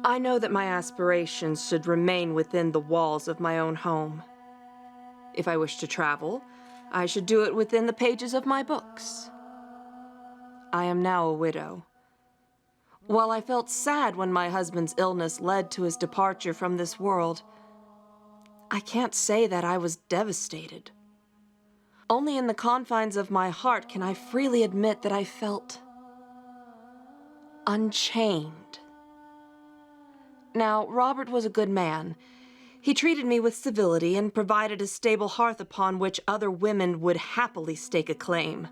I know that my aspirations should remain within the walls of my own home. If I wish to travel, I should do it within the pages of my books. I am now a widow. While I felt sad when my husband's illness led to his departure from this world, I can't say that I was devastated. Only in the confines of my heart can I freely admit that I felt unchained. Now, Robert was a good man. He treated me with civility and provided a stable hearth upon which other women would happily stake a claim.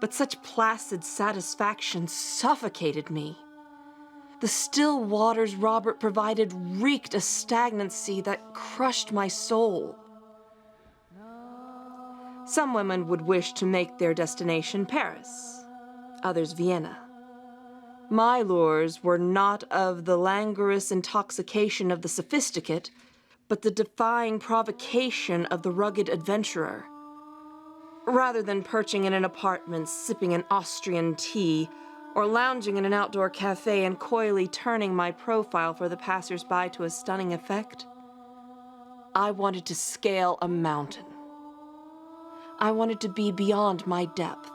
But such placid satisfaction suffocated me. The still waters Robert provided reeked a stagnancy that crushed my soul. Some women would wish to make their destination Paris, others Vienna. My lures were not of the languorous intoxication of the sophisticate, but the defying provocation of the rugged adventurer. Rather than perching in an apartment sipping an Austrian tea, or lounging in an outdoor cafe and coyly turning my profile for the passers-by to a stunning effect, I wanted to scale a mountain. I wanted to be beyond my depth.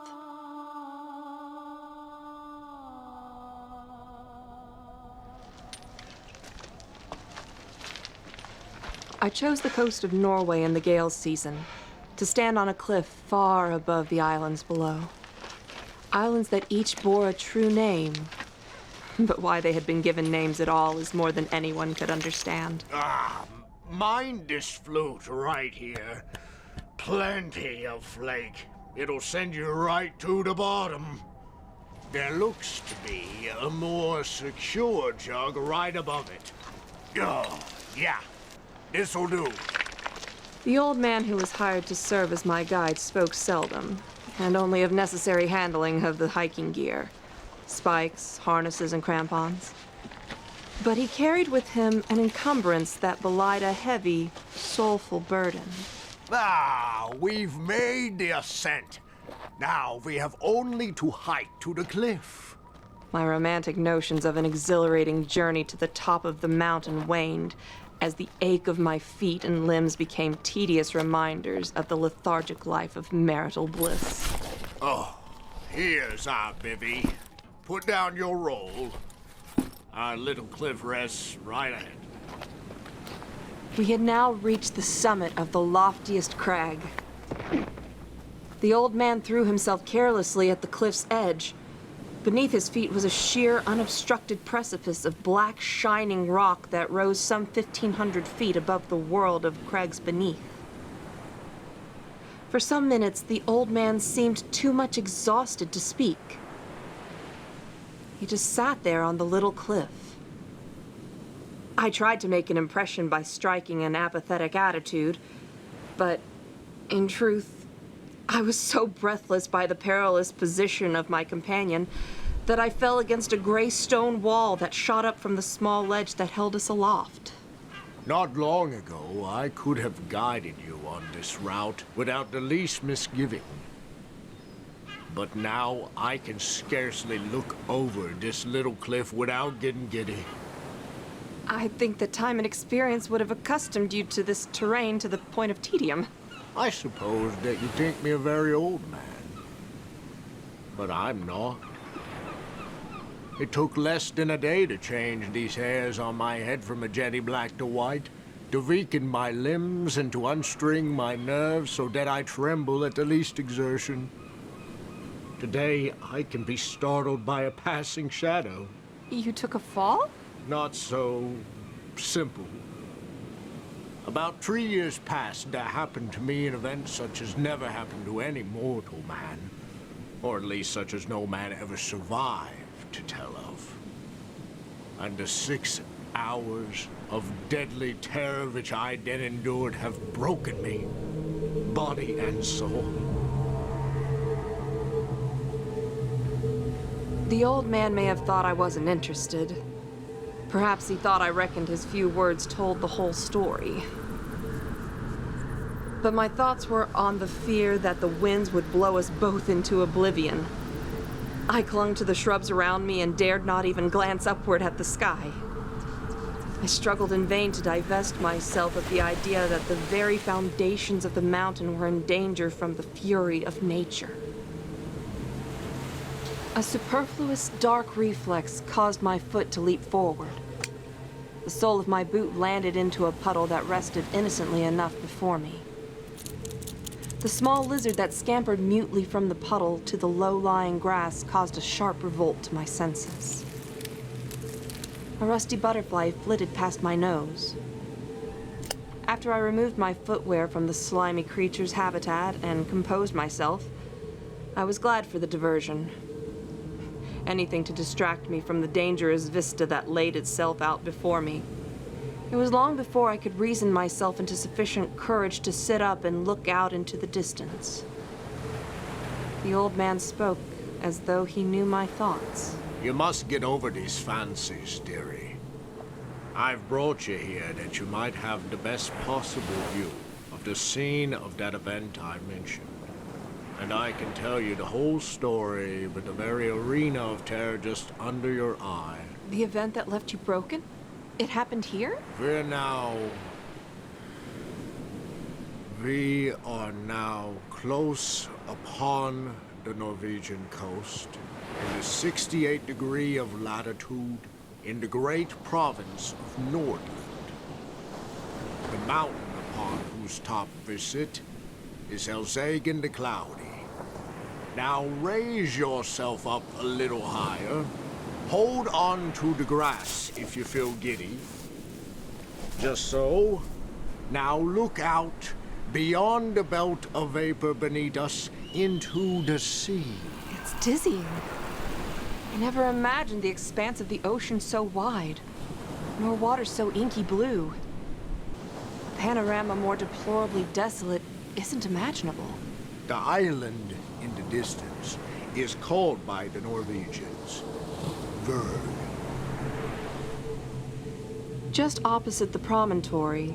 I chose the coast of Norway in the gale season, to stand on a cliff far above the islands below. Islands that each bore a true name. But why they had been given names at all is more than anyone could understand. Mind this flute right here. Plenty of flake. It'll send you right to the bottom. There looks to be a more secure jug right above it. Oh, yeah. This'll do. The old man who was hired to serve as my guide spoke seldom, and only of necessary handling of the hiking gear. Spikes, harnesses, and crampons. But he carried with him an encumbrance that belied a heavy, soulful burden. We've made the ascent. Now we have only to hike to the cliff. My romantic notions of an exhilarating journey to the top of the mountain waned, as the ache of my feet and limbs became tedious reminders of the lethargic life of marital bliss. Oh, here's our bivvy. Put down your roll. Our little cliff rests right ahead. We had now reached the summit of the loftiest crag. The old man threw himself carelessly at the cliff's edge. Beneath his feet was a sheer, unobstructed precipice of black, shining rock that rose some 1,500 feet above the world of crags beneath. For some minutes, the old man seemed too much exhausted to speak. He just sat there on the little cliff. I tried to make an impression by striking an apathetic attitude, but, in truth, I was so breathless by the perilous position of my companion that I fell against a gray stone wall that shot up from the small ledge that held us aloft. Not long ago, I could have guided you on this route without the least misgiving. But now I can scarcely look over this little cliff without getting giddy. I think that time and experience would have accustomed you to this terrain to the point of tedium. I suppose that you think me a very old man. But I'm not. It took less than a day to change these hairs on my head from a jetty black to white, to weaken my limbs and to unstring my nerves so that I tremble at the least exertion. Today, I can be startled by a passing shadow. You took a fall? Not so simple. About 3 years past, there happened to me an event such as never happened to any mortal man. Or at least such as no man ever survived to tell of. And the 6 hours of deadly terror which I then endured have broken me, body and soul. The old man may have thought I wasn't interested. Perhaps he thought I reckoned his few words told the whole story. But my thoughts were on the fear that the winds would blow us both into oblivion. I clung to the shrubs around me and dared not even glance upward at the sky. I struggled in vain to divest myself of the idea that the very foundations of the mountain were in danger from the fury of nature. A superfluous dark reflex caused my foot to leap forward. The sole of my boot landed into a puddle that rested innocently enough before me. The small lizard that scampered mutely from the puddle to the low-lying grass caused a sharp revolt to my senses. A rusty butterfly flitted past my nose. After I removed my footwear from the slimy creature's habitat and composed myself, I was glad for the diversion. Anything to distract me from the dangerous vista that laid itself out before me. It was long before I could reason myself into sufficient courage to sit up and look out into the distance. The old man spoke as though he knew my thoughts. You must get over these fancies, dearie. I've brought you here that you might have the best possible view of the scene of that event I mentioned. And I can tell you the whole story with the very arena of terror just under your eye. The event that left you broken? It happened here? We are now close upon the Norwegian coast, in the 68th degree of latitude, in the great province of Nordland. The mountain upon whose top we sit is Elsagan the Cloudy. Now raise yourself up a little higher. Hold on to the grass if you feel giddy. Just so. Now look out beyond the belt of vapor beneath us into the sea. It's dizzying. I never imagined the expanse of the ocean so wide, nor water so inky blue. A panorama more deplorably desolate isn't imaginable. The island in the distance is called by the Norwegians Berg. Just opposite the promontory,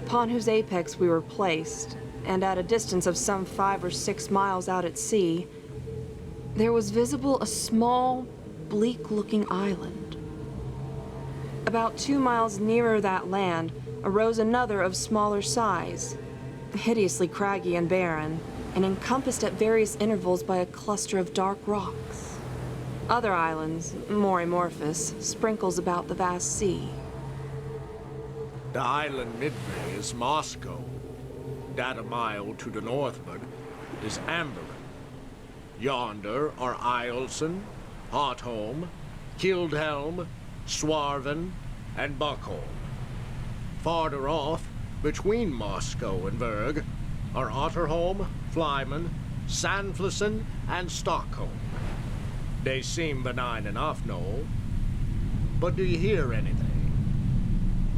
upon whose apex we were placed, and at a distance of some 5 or 6 miles out at sea, there was visible a small, bleak-looking island. About 2 miles nearer that land arose another of smaller size, hideously craggy and barren, and encompassed at various intervals by a cluster of dark rocks. Other islands, more amorphous, sprinkles about the vast sea. The island midway is Moscow. That a mile to the northward is Amberin. Yonder are Iselson, Hotholm, Kildhelm, Swarven, and Buckholm. Farther off, between Moscow and Berg, are Otterholm, Flyman, Sandflesen, and Stockholm. They seem benign enough, no? But do you hear anything?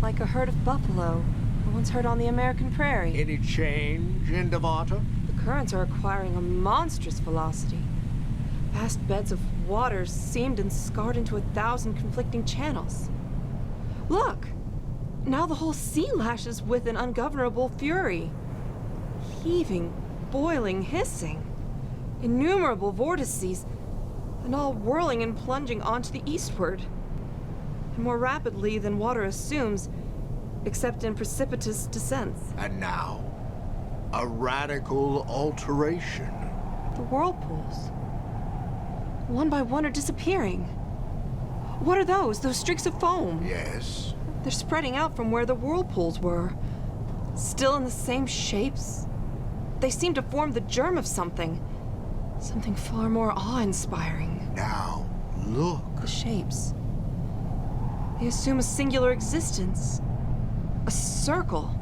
Like a herd of buffalo I once heard on the American prairie. Any change in the water? The currents are acquiring a monstrous velocity. Vast beds of water seamed and scarred into 1,000 conflicting channels. Look! Now the whole sea lashes with an ungovernable fury. Heaving, boiling, hissing. Innumerable vortices, and all whirling and plunging onto the eastward. And more rapidly than water assumes, except in precipitous descents. And now, a radical alteration. The whirlpools. One by one are disappearing. What are those? Those streaks of foam? Yes? They're spreading out from where the whirlpools were. Still in the same shapes. They seem to form the germ of something. Something far more awe-inspiring. Now, look. The shapes. They assume a singular existence. A circle.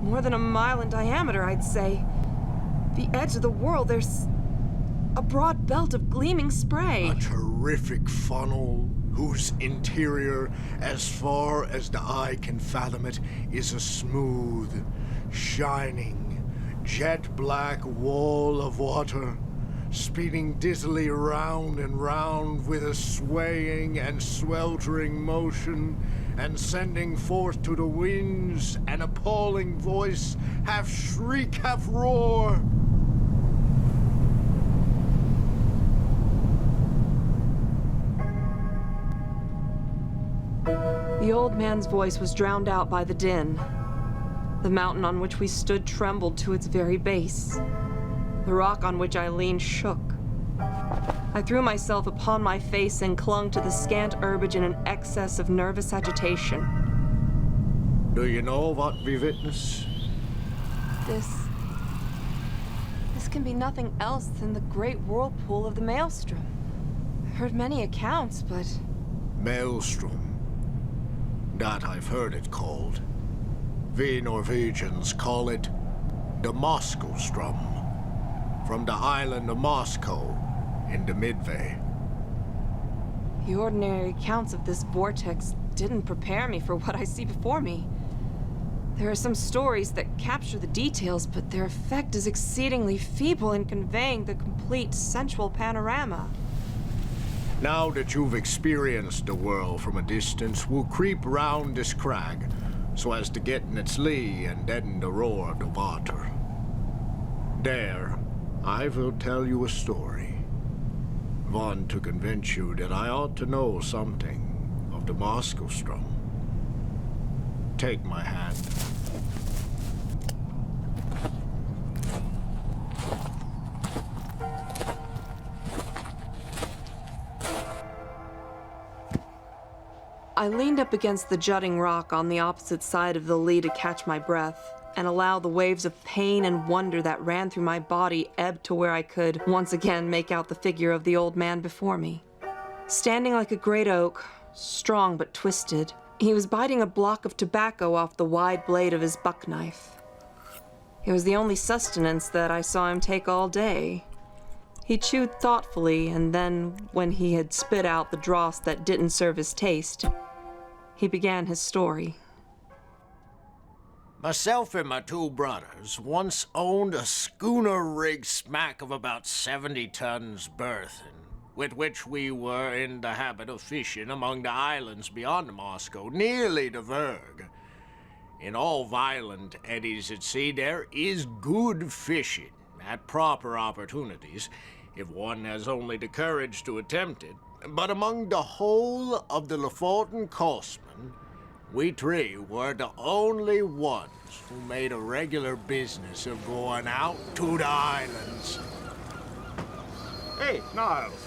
More than a mile in diameter, I'd say. The edge of the world, there's a broad belt of gleaming spray. A terrific funnel whose interior, as far as the eye can fathom it, is a smooth, shining, jet-black wall of water, speeding dizzily round and round with a swaying and sweltering motion, and sending forth to the winds an appalling voice, half shriek, half roar. The old man's voice was drowned out by the din. The mountain on which we stood trembled to its very base. The rock on which I leaned shook. I threw myself upon my face and clung to the scant herbage in an excess of nervous agitation. Do you know what we witness? This can be nothing else than the great whirlpool of the Maelstrom. I've heard many accounts, but... Maelstrom. That I've heard it called. We Norwegians call it the Moscow-strom, from the island of Moscow in the Midway. The ordinary accounts of this vortex didn't prepare me for what I see before me. There are some stories that capture the details, but their effect is exceedingly feeble in conveying the complete sensual panorama. Now that you've experienced the world from a distance, we'll creep round this crag, so as to get in its lee and deaden the roar of the water. There, I will tell you a story. One to convince you that I ought to know something of the Moscow-strom. Take my hand. I leaned up against the jutting rock on the opposite side of the lee to catch my breath and allow the waves of pain and wonder that ran through my body ebb to where I could once again make out the figure of the old man before me. Standing like a great oak, strong but twisted, he was biting a block of tobacco off the wide blade of his buck knife. It was the only sustenance that I saw him take all day. He chewed thoughtfully, and then, when he had spit out the dross that didn't serve his taste, he began his story. Myself and my two brothers once owned a schooner-rigged smack of about 70 tons berthing, with which we were in the habit of fishing among the islands beyond Moscow, nearly to Verg. In all violent eddies at sea, there is good fishing at proper opportunities, if one has only the courage to attempt it. But among the whole of the Lofoten coastmen, we three were the only ones who made a regular business of going out to the islands. Hey, Niles.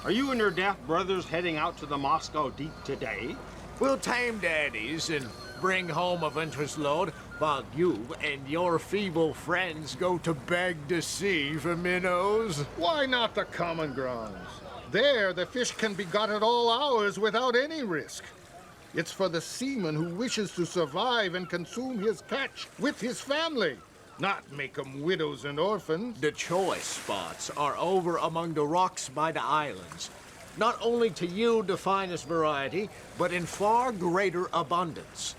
Are you and your daft brothers heading out to the Moscow deep today? We'll tame the eddies and bring home a venturous load, while you and your feeble friends go to beg the sea for minnows. Why not the common grounds? There, the fish can be got at all hours without any risk. It's for the seaman who wishes to survive and consume his catch with his family, not make them widows and orphans. The choice spots are over among the rocks by the islands, not only to yield the finest variety, but in far greater abundance.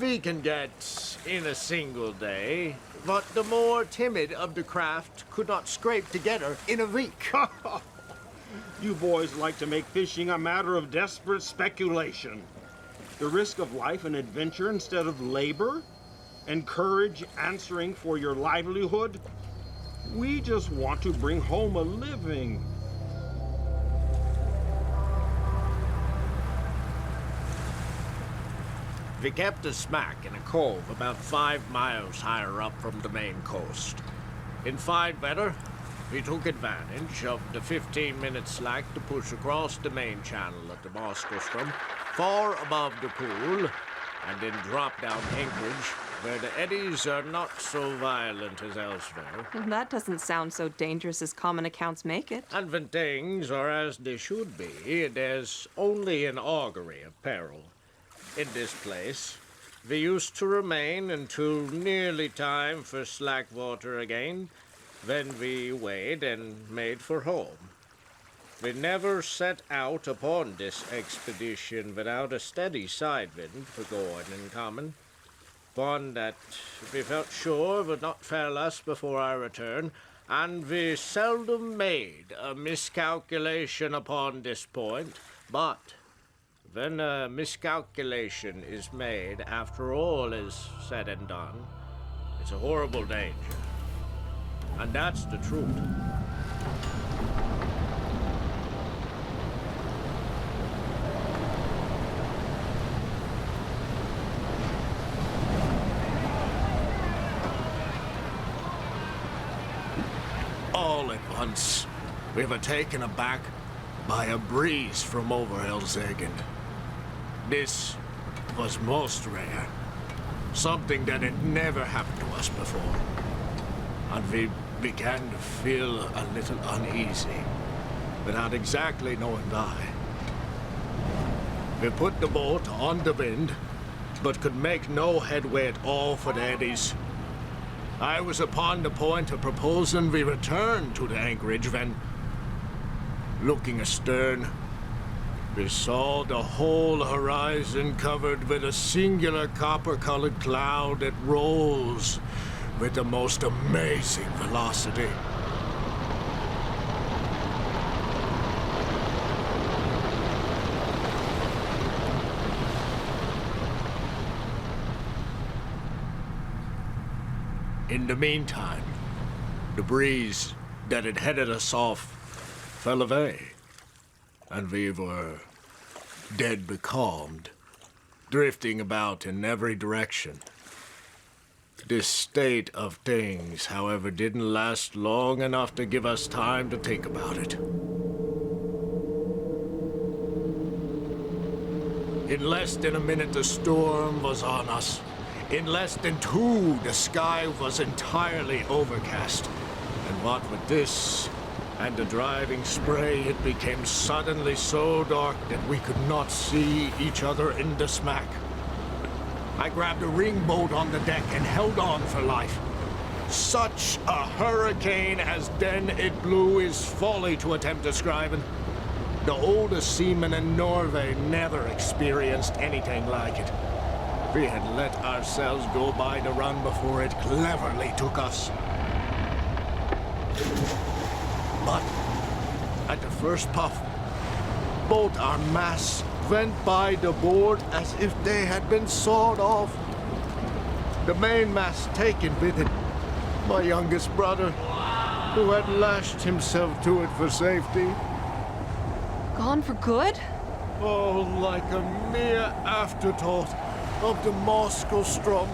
We can get in a single day, but the more timid of the craft could not scrape together in a week. You boys like to make fishing a matter of desperate speculation. The risk of life and adventure instead of labor, and courage answering for your livelihood. We just want to bring home a living. We kept a smack in a cove about 5 miles higher up from the main coast. In fine weather, we took advantage of the 15-minute slack to push across the main channel of the Moscow-strom, far above the pool, and then drop down anchorage, where the eddies are not so violent as elsewhere. That doesn't sound so dangerous as common accounts make it. And when things are as they should be, there's only an augury of peril. In this place, we used to remain until nearly time for slack water again, when we weighed and made for home. We never set out upon this expedition without a steady side wind for going in common, one that we felt sure would not fail us before our return, and we seldom made a miscalculation upon this point. But when a miscalculation is made after all is said and done, it's a horrible danger. And that's the truth. all at once, we were taken aback by a breeze from over Elzegend. This was most rare. Something that had never happened to us before. And we began to feel a little uneasy, without exactly knowing why. We put the boat on the wind, but could make no headway at all for the eddies. I was upon the point of proposing we return to the anchorage when, looking astern, we saw the whole horizon covered with a singular copper-colored cloud that rolls with the most amazing velocity. In the meantime, the breeze that had headed us off fell away, and we were dead becalmed, drifting about in every direction. This state of things, however, didn't last long enough to give us time to think about it. In less than a minute, the storm was on us. In less than 2, the sky was entirely overcast. And what with this and the driving spray, it became suddenly so dark that we could not see each other in the smack. I grabbed a ring bolt on the deck and held on for life. Such a hurricane as then it blew is folly to attempt describing. The oldest seaman in Norway never experienced anything like it. We had let ourselves go by the run before it cleverly took us. But at the first puff, both our masts went by the board as if they had been sawed off. The mainmast taken with it, my youngest brother, who had lashed himself to it for safety. Gone for good? Oh, like a mere afterthought of the Maelstrom.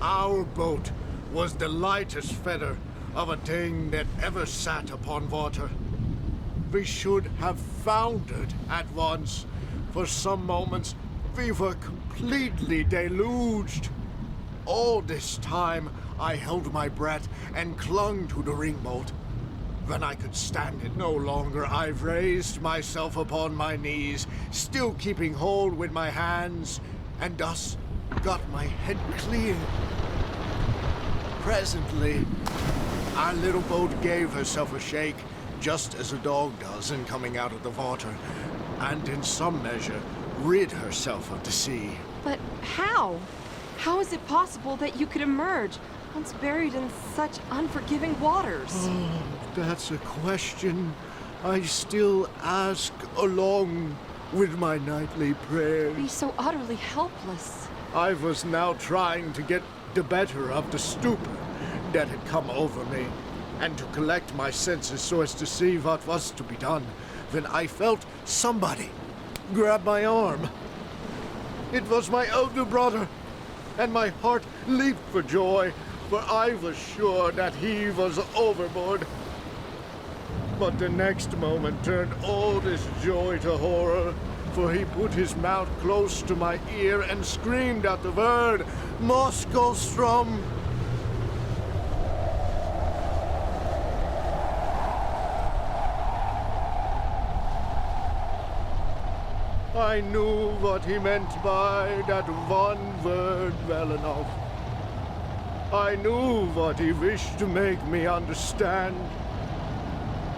Our boat was the lightest feather of a thing that ever sat upon water. We should have foundered at once. For some moments, we were completely deluged. All this time, I held my breath and clung to the ringbolt. When I could stand it no longer, I raised myself upon my knees, still keeping hold with my hands, and thus got my head clear. Presently, our little boat gave herself a shake, just as a dog does in coming out of the water, and in some measure rid herself of the sea. But how? How is it possible that you could emerge once buried in such unforgiving waters? Oh, that's a question I still ask along with my nightly prayers. Be so utterly helpless. I was now trying to get the better of the stupor that had come over me, and to collect my senses so as to see what was to be done, when I felt somebody grab my arm. It was my elder brother, and my heart leaped for joy, for I was sure that he was overboard. But the next moment turned all this joy to horror, for he put his mouth close to my ear and screamed out the word, Maelstrom! I knew what he meant by that one word well enough. I knew what he wished to make me understand.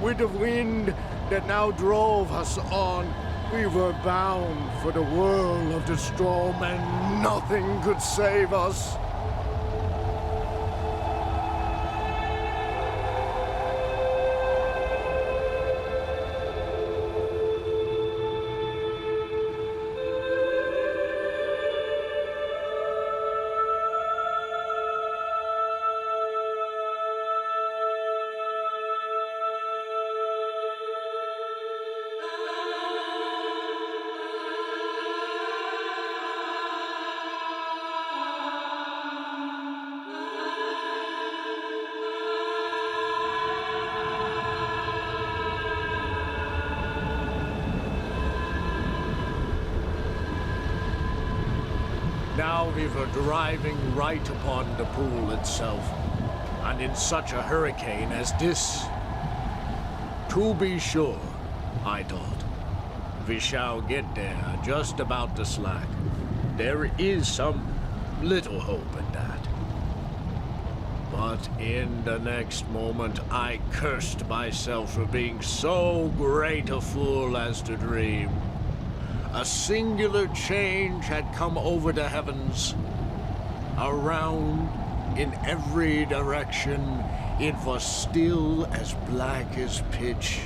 With the wind that now drove us on, we were bound for the whirl of the storm, and nothing could save us. Now we were driving right upon the pool itself, and in such a hurricane as this. To be sure, I thought, we shall get there just about the slack. There is some little hope in that. But in the next moment, I cursed myself for being so great a fool as to dream. A singular change had come over the heavens. Around, in every direction, it was still as black as pitch.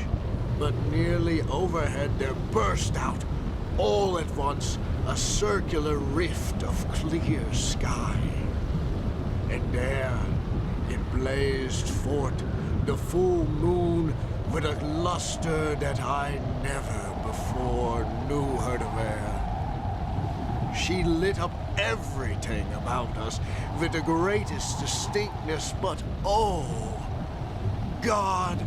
But nearly overhead there burst out, all at once, a circular rift of clear sky. And there it blazed forth, the full moon, with a luster that I never before knew her to wear. She lit up everything about us with the greatest distinctness, but oh, God,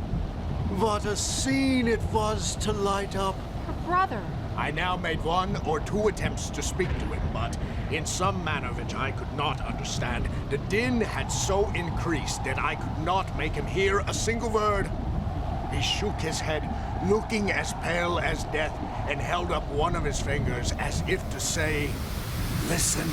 what a scene it was to light up. Her brother. I now made 1 or 2 attempts to speak to him, but in some manner which I could not understand, the din had so increased that I could not make him hear a single word. He shook his head, looking as pale as death, and held up one of his fingers as if to say, "Listen."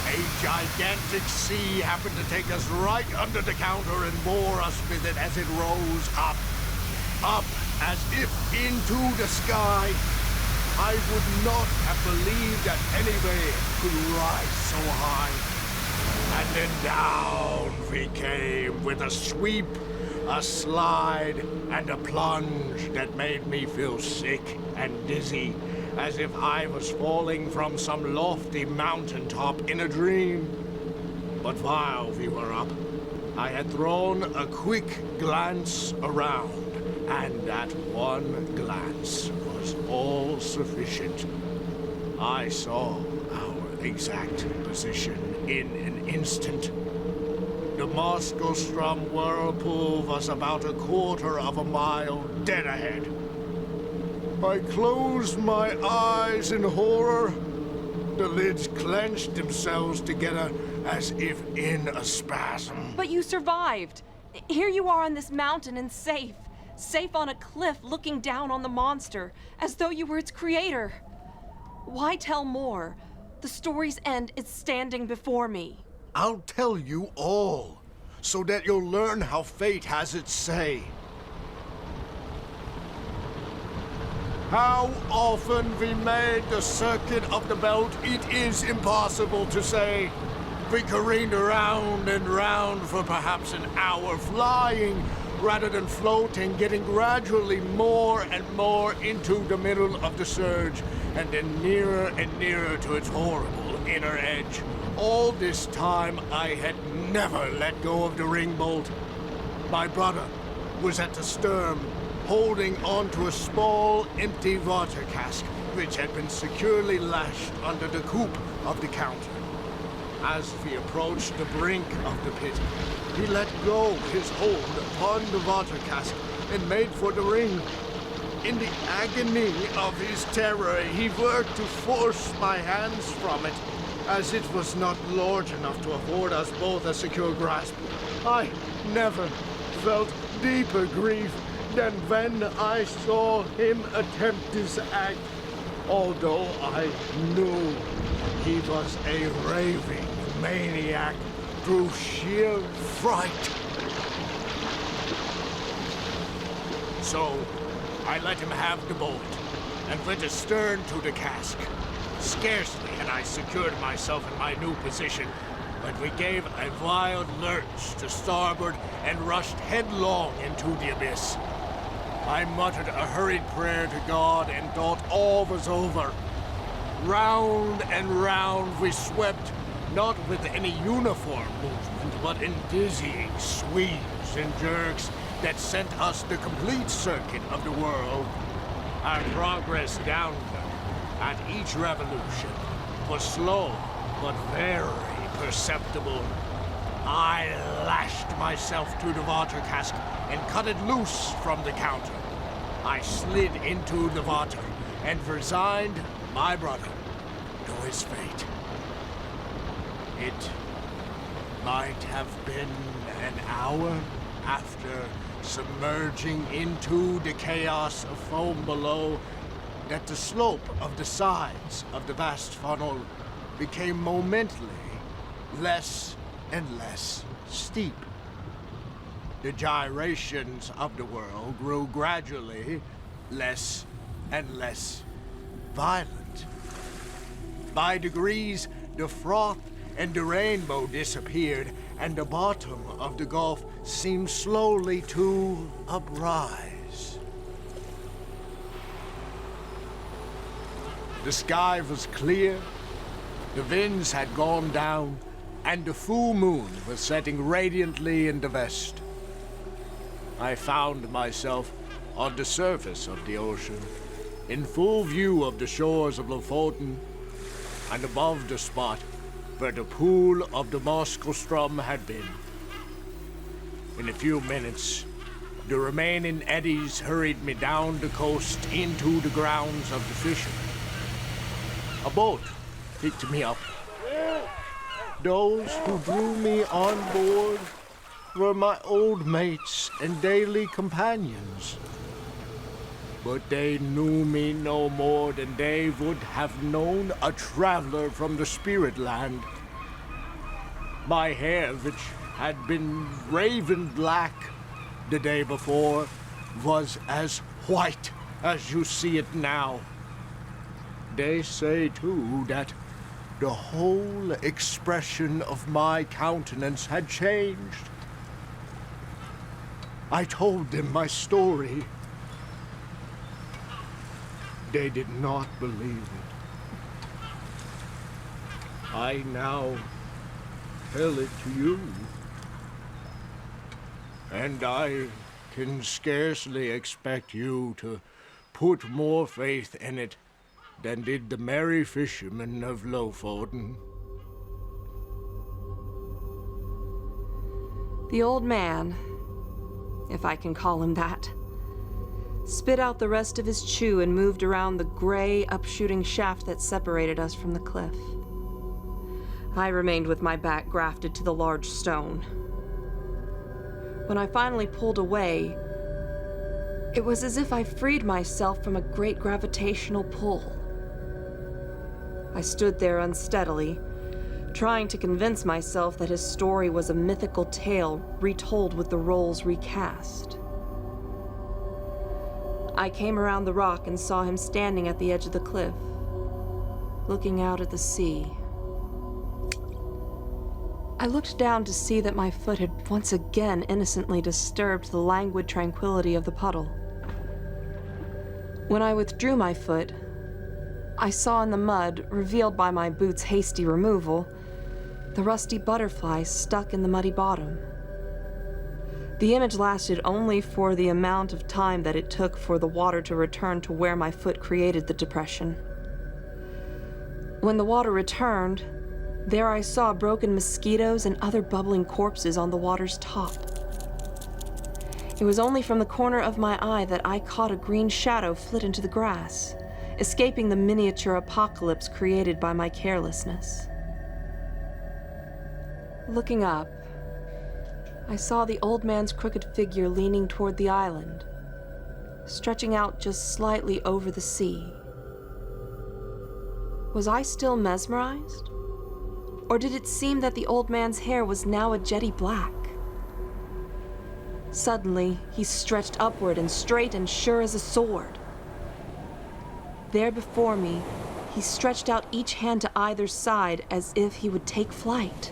A gigantic sea happened to take us right under the counter and bore us with it as it rose up, as if into the sky. I would not have believed that any wave could rise so high. And then down we came with a sweep, a slide, and a plunge that made me feel sick and dizzy, as if I was falling from some lofty mountaintop in a dream. But while we were up, I had thrown a quick glance around, and that one glance was all sufficient. I saw our exact position in an instant. The Maelstrom whirlpool was about a quarter of a mile dead ahead. I closed my eyes in horror. The lids clenched themselves together as if in a spasm. But you survived. Here you are on this mountain and safe. Safe on a cliff looking down on the monster, as though you were its creator. Why tell more? The story's end is standing before me. I'll tell you all, so that you'll learn how fate has its say. How often we made the circuit of the belt, it is impossible to say. We careened around and round for perhaps an hour, flying rather than floating, getting gradually more and more into the middle of the surge, and then nearer and nearer to its horrible inner edge. All this time, I had never let go of the ring bolt. My brother was at the stern, holding onto a small, empty water cask, which had been securely lashed under the coop of the counter. As we approached the brink of the pit, he let go his hold upon the water cask and made for the ring. In the agony of his terror, he worked to force my hands from it, as it was not large enough to afford us both a secure grasp. I never felt deeper grief than when I saw him attempt this act, although I knew he was a raving maniac through sheer fright. So, I let him have the bolt, and went astern to the cask. Scarcely had I secured myself in my new position, when we gave a wild lurch to starboard and rushed headlong into the abyss. I muttered a hurried prayer to God and thought all was over. Round and round we swept, not with any uniform movement, but in dizzying sweeps and jerks that sent us the complete circuit of the world. Our progress downward at each revolution was slow, but very perceptible. I lashed myself to the water cask and cut it loose from the counter. I slid into the water and resigned my brother to his fate. It might have been an hour after submerging into the chaos of foam below that the slope of the sides of the vast funnel became momently less and less steep. The gyrations of the whirl grew gradually less and less violent. By degrees, the froth and the rainbow disappeared, and the bottom of the gulf seemed slowly to uprise. The sky was clear, the winds had gone down, and the full moon was setting radiantly in the west. I found myself on the surface of the ocean, in full view of the shores of Lofoten, and above the spot where the pool of the Maelstrom had been. In a few minutes, the remaining eddies hurried me down the coast into the grounds of the fishermen. A boat picked me up. Those who drew me on board were my old mates and daily companions. But they knew me no more than they would have known a traveler from the spirit land. My hair, which had been raven black the day before, was as white as you see it now. They say, too, that the whole expression of my countenance had changed. I told them my story. They did not believe it. I now tell it to you. And I can scarcely expect you to put more faith in it than did the merry fishermen of Lofoten. The old man, if I can call him that, spit out the rest of his chew and moved around the gray, upshooting shaft that separated us from the cliff. I remained with my back grafted to the large stone. When I finally pulled away, it was as if I freed myself from a great gravitational pull. I stood there unsteadily, trying to convince myself that his story was a mythical tale retold with the roles recast. I came around the rock and saw him standing at the edge of the cliff, looking out at the sea. I looked down to see that my foot had once again innocently disturbed the languid tranquility of the puddle. When I withdrew my foot, I saw in the mud, revealed by my boots' hasty removal, the rusty butterfly stuck in the muddy bottom. The image lasted only for the amount of time that it took for the water to return to where my foot created the depression. When the water returned, there I saw broken mosquitoes and other bubbling corpses on the water's top. It was only from the corner of my eye that I caught a green shadow flit into the grass, escaping the miniature apocalypse created by my carelessness. Looking up, I saw the old man's crooked figure leaning toward the island, stretching out just slightly over the sea. Was I still mesmerized? Or did it seem that the old man's hair was now a jetty black? Suddenly, he stretched upward and straight and sure as a sword. There before me, he stretched out each hand to either side as if he would take flight.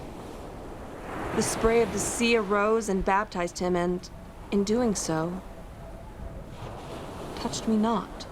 The spray of the sea arose and baptized him, and, in doing so, touched me not.